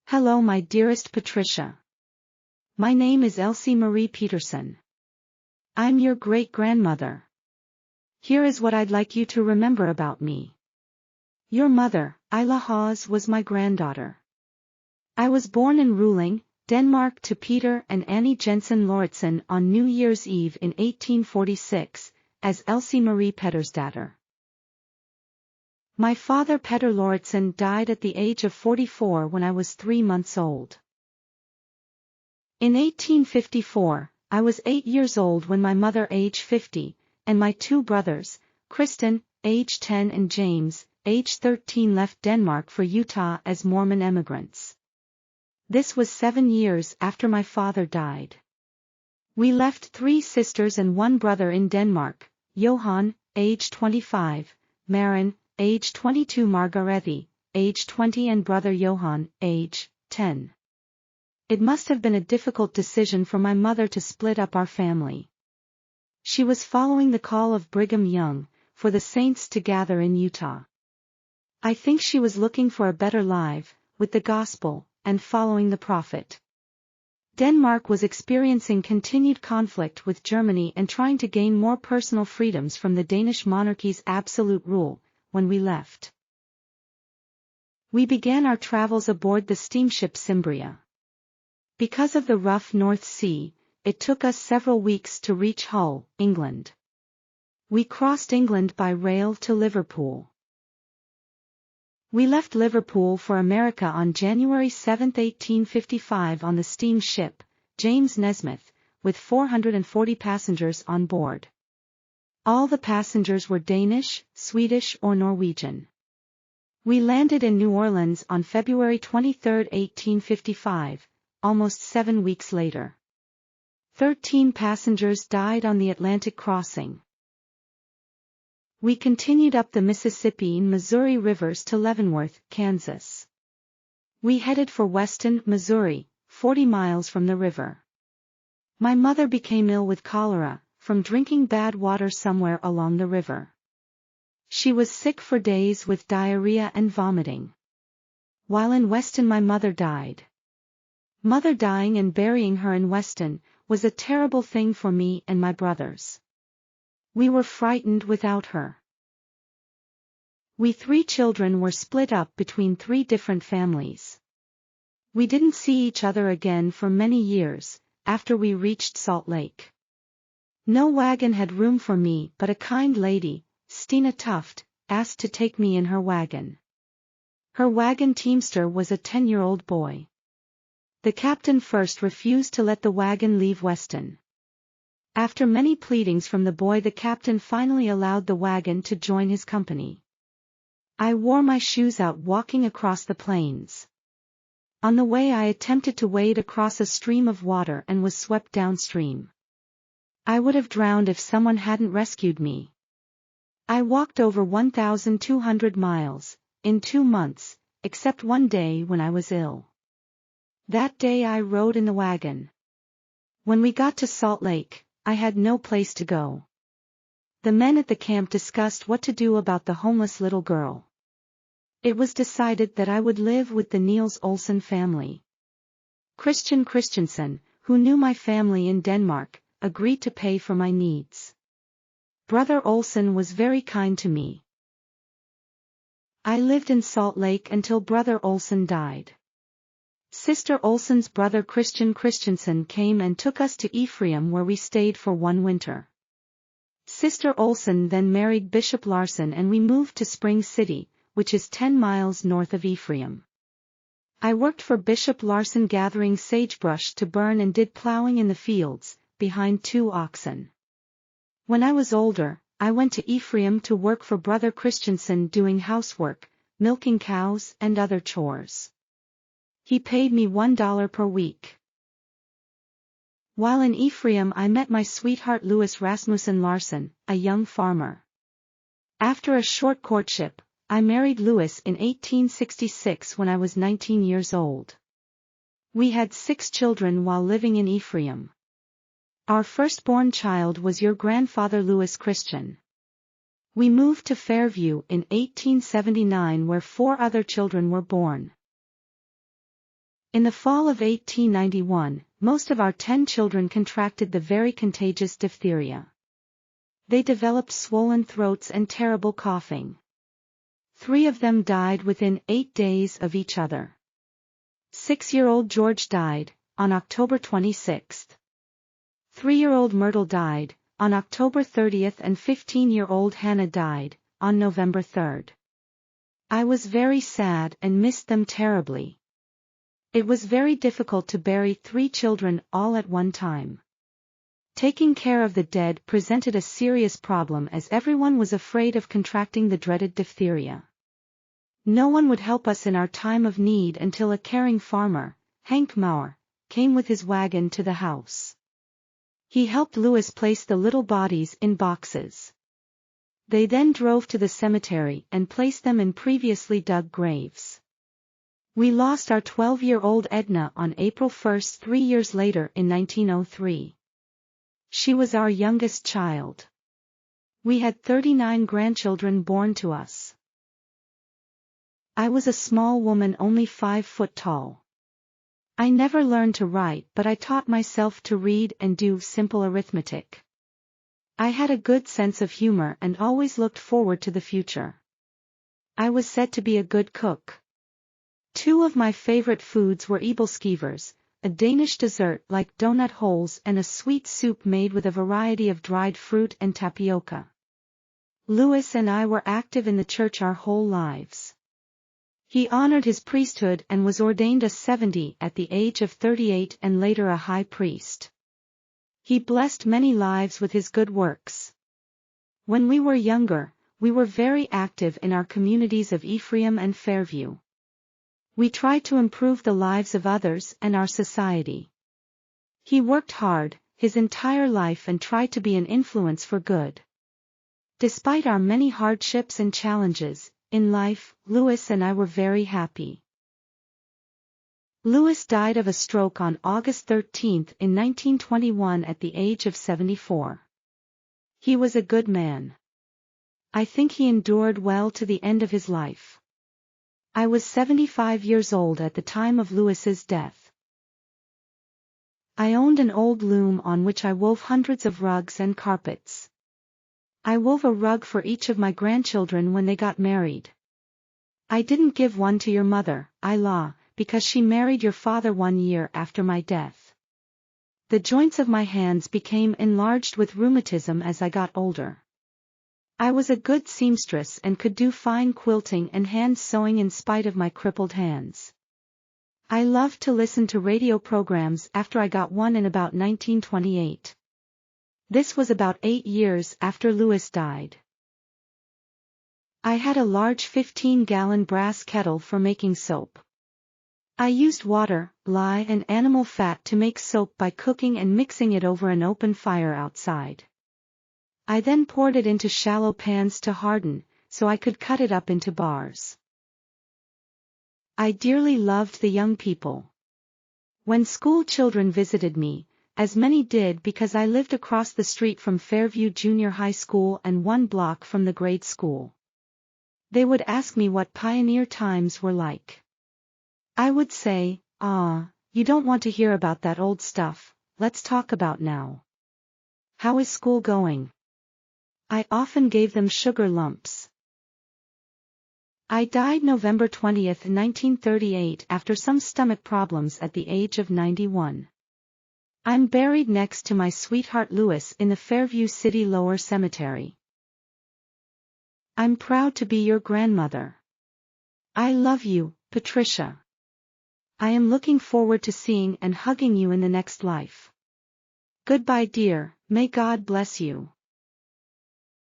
Hello, my dearest Patricia. My name is Elsie Marie Peterson. I'm your great-grandmother. Here is what I'd like you to remember about me. Your mother, Isla Hawes, was my granddaughter. I was born in Ruling, Denmark to Peter and Annie Jensen Lauritsen on New Year's Eve in 1846, as Elsie Marie Pettersdatter. My father Peter Lauritsen died at the age of 44 when I was 3 months old. In 1854, I was 8 years old when my mother, age 50, and my 2 brothers, Kristen, age 10, and James, age 13, left Denmark for Utah as Mormon emigrants. This was 7 years after my father died. We left 3 sisters and 1 brother in Denmark: Johan, age 25, Maren, age 22, Margarethi, age 20, and brother Johan, age 10. It must have been a difficult decision for my mother to split up our family. She was following the call of Brigham Young, for the saints to gather in Utah. I think she was looking for a better life, with the gospel, and following the prophet. Denmark was experiencing continued conflict with Germany and trying to gain more personal freedoms from the Danish monarchy's absolute rule, when we left. We began our travels aboard the steamship Cimbria. Because of the rough North Sea, it took us several weeks to reach Hull, England. We crossed England by rail to Liverpool. We left Liverpool for America on January 7, 1855 on the steamship James Nesmith, with 440 passengers on board. All the passengers were Danish, Swedish, or Norwegian. We landed in New Orleans on February 23, 1855, almost 7 weeks later. 13 passengers died on the Atlantic crossing. We continued up the Mississippi and Missouri rivers to Leavenworth, Kansas. We headed for Weston, Missouri, 40 miles from the river. My mother became ill with cholera, from drinking bad water somewhere along the river. She was sick for days with diarrhea and vomiting. While in Weston, my mother died. Mother dying and burying her in Weston was a terrible thing for me and my brothers. We were frightened without her. We 3 children were split up between 3 different families. We didn't see each other again for many years, after we reached Salt Lake. No wagon had room for me, but a kind lady, Stina Tuft, asked to take me in her wagon. Her wagon teamster was a 10-year-old boy. The captain first refused to let the wagon leave Weston. After many pleadings from the boy, the captain finally allowed the wagon to join his company. I wore my shoes out walking across the plains. On the way, I attempted to wade across a stream of water and was swept downstream. I would have drowned if someone hadn't rescued me. I walked over 1,200 miles, in 2 months, except one day when I was ill. That day I rode in the wagon. When we got to Salt Lake, I had no place to go. The men at the camp discussed what to do about the homeless little girl. It was decided that I would live with the Niels Olsen family. Christian Christensen, who knew my family in Denmark, agreed to pay for my needs. Brother Olsen was very kind to me. I lived in Salt Lake until Brother Olsen died. Sister Olsen's brother Christian Christensen came and took us to Ephraim, where we stayed for 1 winter. Sister Olsen then married Bishop Larson and we moved to Spring City, which is 10 miles north of Ephraim. I worked for Bishop Larson gathering sagebrush to burn and did plowing in the fields, behind 2 oxen. When I was older, I went to Ephraim to work for Brother Christensen doing housework, milking cows and other chores. He paid me $1 per week. While in Ephraim, I met my sweetheart Louis Rasmussen Larson, a young farmer. After a short courtship, I married Louis in 1866 when I was 19 years old. We had 6 children while living in Ephraim. Our firstborn child was your grandfather Louis Christian. We moved to Fairview in 1879, where 4 other children were born. In the fall of 1891, most of our 10 children contracted the very contagious diphtheria. They developed swollen throats and terrible coughing. 3 of them died within 8 days of each other. 6-year-old George died, on October 26. 3-year-old Myrtle died, on October 30, and 15-year-old Hannah died, on November 3. I was very sad and missed them terribly. It was very difficult to bury 3 children all at one time. Taking care of the dead presented a serious problem as everyone was afraid of contracting the dreaded diphtheria. No one would help us in our time of need until a caring farmer, Hank Maurer, came with his wagon to the house. He helped Louis place the little bodies in boxes. They then drove to the cemetery and placed them in previously dug graves. We lost our 12-year-old Edna on April 1, 3 years later in 1903. She was our youngest child. We had 39 grandchildren born to us. I was a small woman only 5 foot tall. I never learned to write, but I taught myself to read and do simple arithmetic. I had a good sense of humor and always looked forward to the future. I was said to be a good cook. 2 of my favorite foods were ebelskivers, a Danish dessert like donut holes, and a sweet soup made with a variety of dried fruit and tapioca. Louis and I were active in the church our whole lives. He honored his priesthood and was ordained a 70 at the age of 38 and later a high priest. He blessed many lives with his good works. When we were younger, we were very active in our communities of Ephraim and Fairview. We tried to improve the lives of others and our society. He worked hard, his entire life, and tried to be an influence for good. Despite our many hardships and challenges in life, Louis and I were very happy. Louis died of a stroke on August 13 in 1921 at the age of 74. He was a good man. I think he endured well to the end of his life. I was 75 years old at the time of Louis's death. I owned an old loom on which I wove hundreds of rugs and carpets. I wove a rug for each of my grandchildren when they got married. I didn't give one to your mother, Ila, because she married your father 1 year after my death. The joints of my hands became enlarged with rheumatism as I got older. I was a good seamstress and could do fine quilting and hand sewing in spite of my crippled hands. I loved to listen to radio programs after I got one in about 1928. This was about 8 years after Louis died. I had a large 15-gallon brass kettle for making soap. I used water, lye, and animal fat to make soap by cooking and mixing it over an open fire outside. I then poured it into shallow pans to harden, so I could cut it up into bars. I dearly loved the young people. When school children visited me, as many did because I lived across the street from Fairview Junior High School and 1 block from the grade school, they would ask me what pioneer times were like. I would say, you don't want to hear about that old stuff, let's talk about now. How is school going? I often gave them sugar lumps. I died November 20, 1938 after some stomach problems at the age of 91. I'm buried next to my sweetheart Louis in the Fairview City Lower Cemetery. I'm proud to be your grandmother. I love you, Patricia. I am looking forward to seeing and hugging you in the next life. Goodbye, dear, may God bless you.